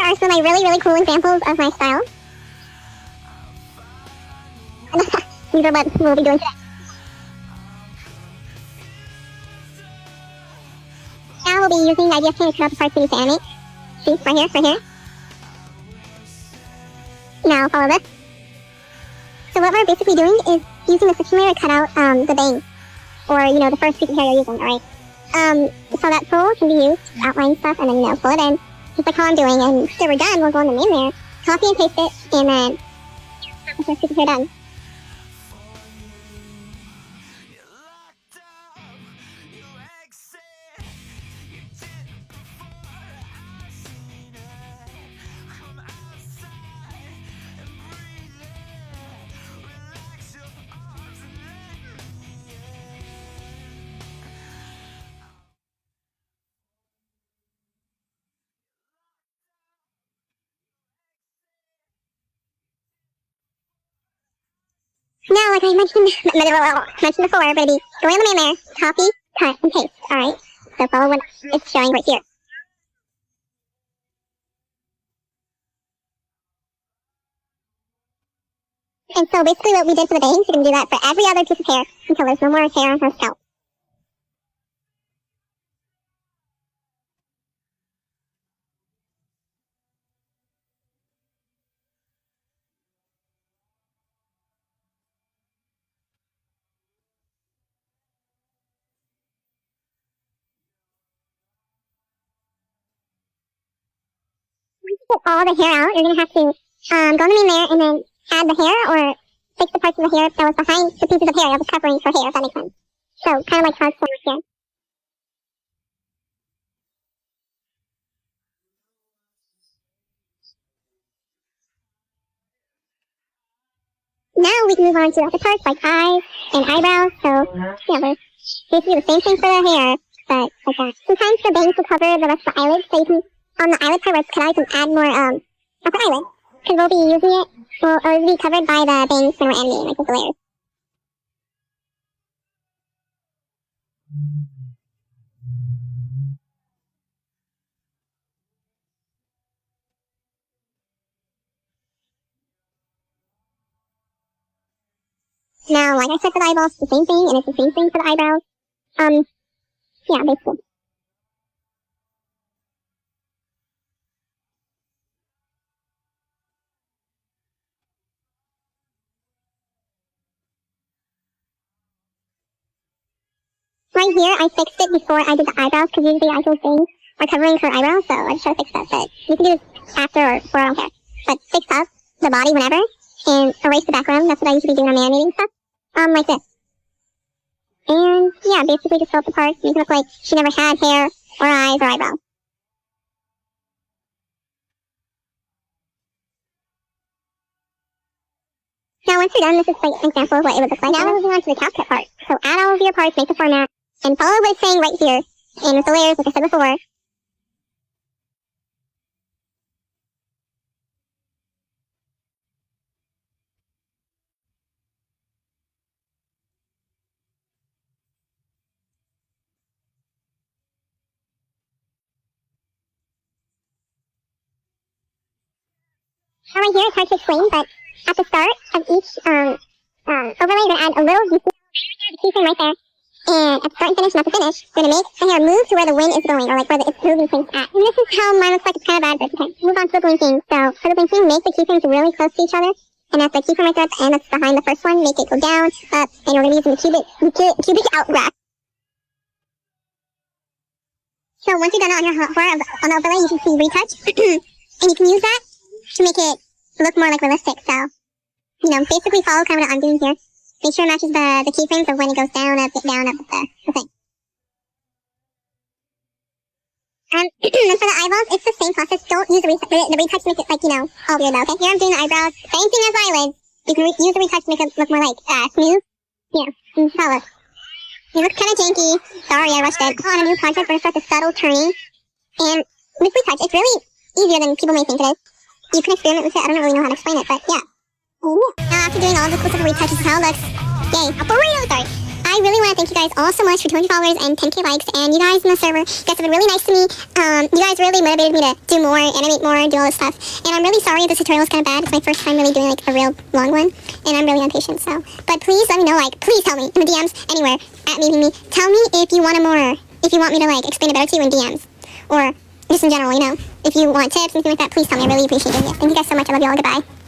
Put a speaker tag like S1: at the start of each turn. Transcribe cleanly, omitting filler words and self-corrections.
S1: are some of my really, really cool examples of my style. These are what we'll be doing today. Now we'll be using the IDF to cut out the parts we need to animate. See, right here, right here. Now follow this. So what we're basically doing is using the friction layer to cut out the bang, or the first piece of hair you're using, alright? So that tool can be used to outline stuff and then pull it in, just like how I'm doing. And after we're done, we'll go in the main layer, copy and paste it, and then the first piece of hair done. Now, like I mentioned before, we're going to be going in the main layer, copy, cut, and paste, alright? So follow what it's showing right here. And so basically what we did for the bangs, we're going to do that for every other piece of hair until there's no more hair on her scalp. Get all the hair out, you're going to have to go in the main layer and then add the hair or fix the parts of the hair that was behind the pieces of hair that was covering for hair, if that makes sense. So, kind of like how it's formed here. Now we can move on to other parts like eyes and eyebrows. So, we're basically the same thing for the hair, but like that. Sometimes the bangs will cover the rest of the eyelids, so you can, on the eyelid part where it's cut out, you can add more upper eyelid. Because we'll be using it, it'll be covered by the bangs when we're animating, like with the layers. Now, like I said for the eyeballs, it's the same thing, and it's the same thing for the eyebrows. Yeah, basically. Right here, I fixed it before I did the eyebrows, because usually I do things are covering her eyebrows, so I just try to fix that. But you can do this after or before, I don't care. But fix up the body whenever, and erase the background. That's what I usually do when I'm animating stuff. Like this. And yeah, basically just fill up the parts, make it look like she never had hair, or eyes, or eyebrows. Now once you're done, this is like an example of what it would look like. Now we're moving on to the capcut part. So add all of your parts, make the format, and follow what it's saying right here. And with the layers, like I said before. Now right here, it's hard to explain, but at the start of each overlay, you're going to add a little keyframe right there. And at the start and finish, not the finish, you're going to make the hair move to where the wind is going, or like where it's moving things at. And this is how mine looks like. It's kind of bad, but okay. Move on to the blinking. So for the blinking, make the keyframes really close to each other. And at the keyframe right there at the end, that's behind the first one, make it go down, up, and we're going to be using the cubic outgraph. So once you're done on your on the overlay, you can see retouch. And you can use that to make it look more like realistic. So, basically follow kind of what I'm doing here. Make sure it matches the keyframes of when it goes down, up, the thing. And for the eyeballs, it's the same process. Don't use the retouch to make it like, all weird though, okay? Here I'm doing the eyebrows, same thing as eyelids. You can use the retouch to make it look more like, smooth. Yeah, and how it looks. It looks kind of janky. Sorry, I rushed it. On a new project, we're going to start the subtle turning. And with retouch, it's really easier than people may think it is. You can experiment with it. I don't really know how to explain it, but yeah. Now after doing all the specific retouches, how it looks. Yay, a burrito, sorry. I really want to thank you guys all so much for 200 followers and 10k likes, and you guys in the server, you guys have been really nice to me. You guys really motivated me to do more, animate more, do all this stuff. And I'm really sorry if this tutorial is kind of bad. It's my first time really doing like a real long one, and I'm really impatient. So, but please let me know, like, please tell me in the DMs anywhere at me. Tell me if you want if you want me to like explain it better to you in DMs, or just in general, you know. If you want tips, anything like that, please tell me. I really appreciate it. Thank you guys so much. I love you all. Goodbye.